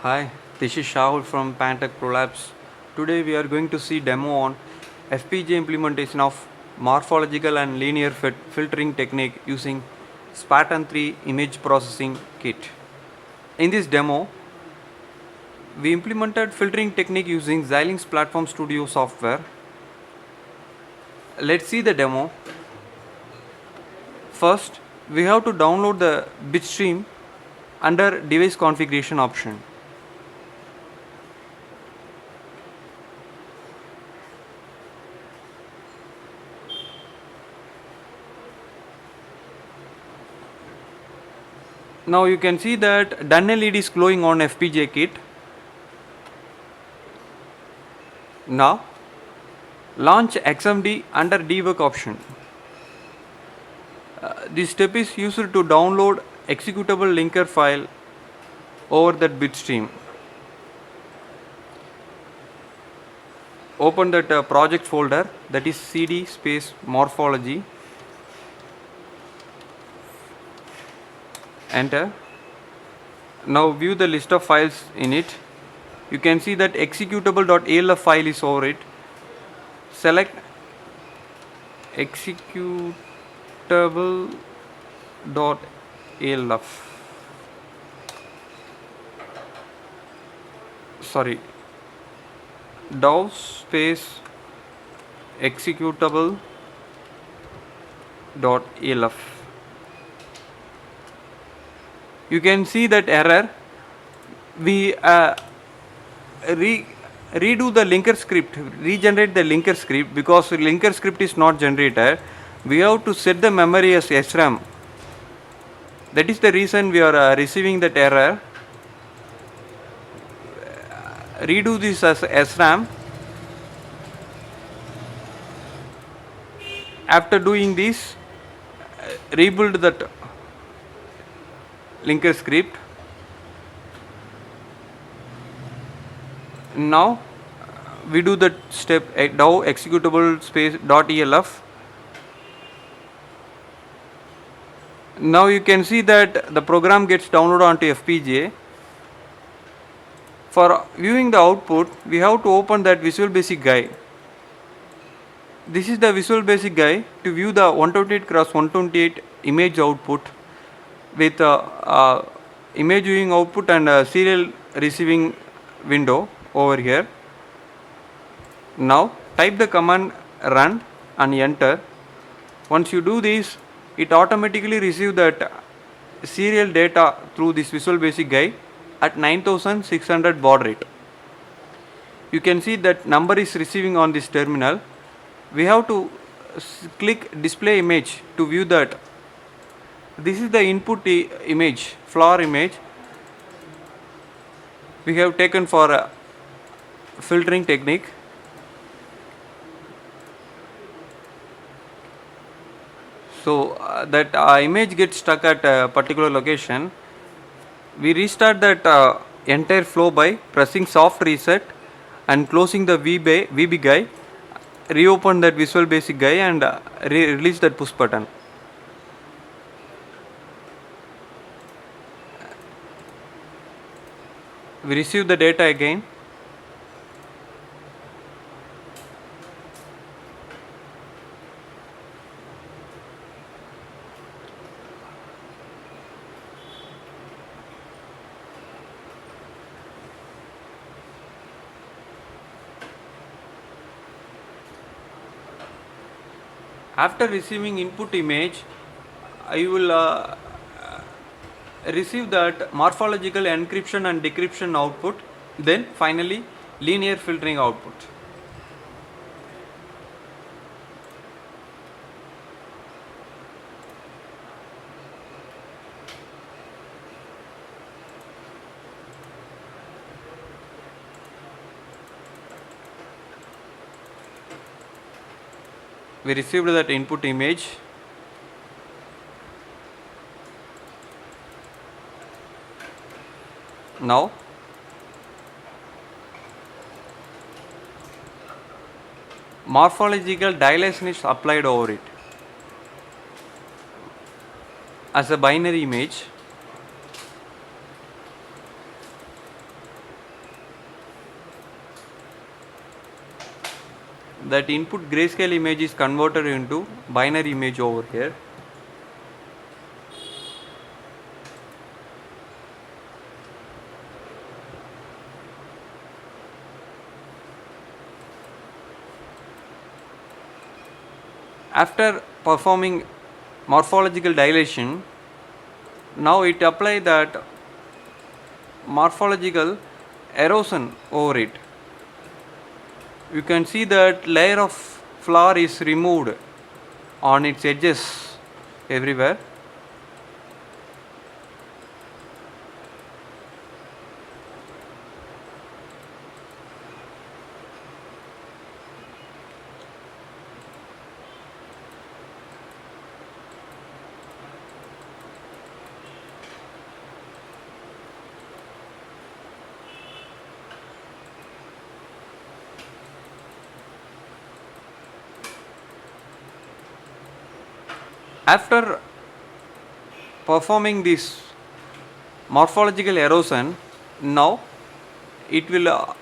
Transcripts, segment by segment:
Hi, this is Shahul from Pantech ProLabs. Today we are going to see demo on FPGA implementation of morphological and linear filtering technique using Spartan 3 image processing kit. In this demo, we implemented filtering technique using Xilinx Platform Studio software. Let's see the demo. First, we have to download the bitstream under device configuration option. Now you can see that done LED is glowing on FPGA kit. Now launch XMD under debug option. This step is used to download executable linker file over that bitstream. Open that project folder, that is cd space morphology. Enter. Now view the list of files in it. You can see that executable.elf file is over it. Select executable.elf. Sorry, dow space executable.elf. You can see that error. We redo the linker script, regenerate the linker script, because linker script is not generated. We have to set the memory as SRAM. That is the reason we are receiving that error. Redo this as SRAM. After doing this, rebuild that linker script. Now we do that step dow executable space .elf. Now you can see that the program gets downloaded onto FPGA. For viewing the output, we have to open that Visual Basic guide. This is the Visual Basic guide to view the 128 x 128 image output with image viewing output and serial receiving window over here. Now type the command run and enter. Once you do this, it automatically receives that serial data through this Visual Basic guide at 9600 baud rate. You can see that number is receiving on this terminal. We have to click display image to view that. This is the input image, floor image we have taken for filtering technique. So that image gets stuck at a particular location. We restart that entire flow by pressing soft reset and closing the VB guide. Reopen that Visual Basic guide and release that push button. We receive the data again. After receiving input image, I will receive that morphological encryption and decryption output, then finally linear filtering output. We received that input image. Now morphological dilation is applied over it as a binary image. that input grayscale image is converted into binary image over here. After performing morphological dilation, now it apply that morphological erosion over it. You can see that layer of flower is removed on its edges everywhere. After performing this morphological erosion, now it will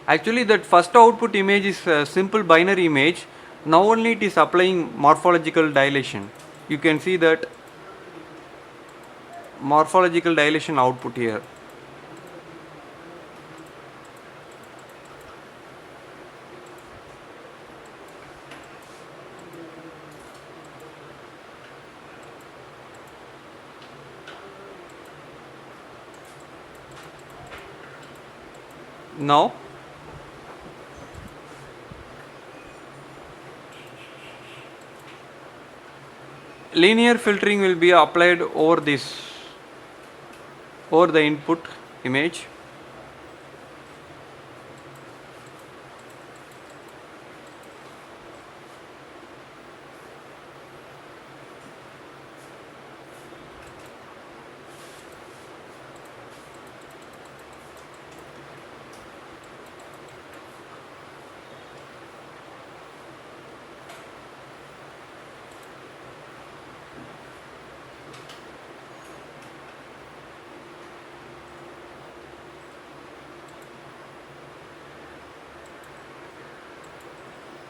actually that first output image is a simple binary image. Now only it is applying morphological dilation. You can see that morphological dilation output here. Now linear filtering will be applied over the input image.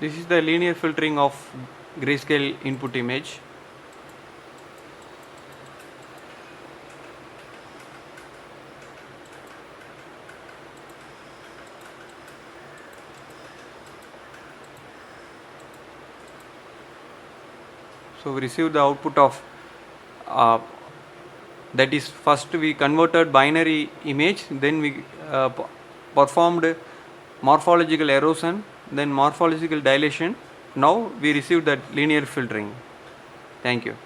This is the linear filtering of grayscale input image. So we received the output of that is, first we converted binary image, then we performed morphological erosion, then morphological dilation. Now we received that linear filtering. Thank you.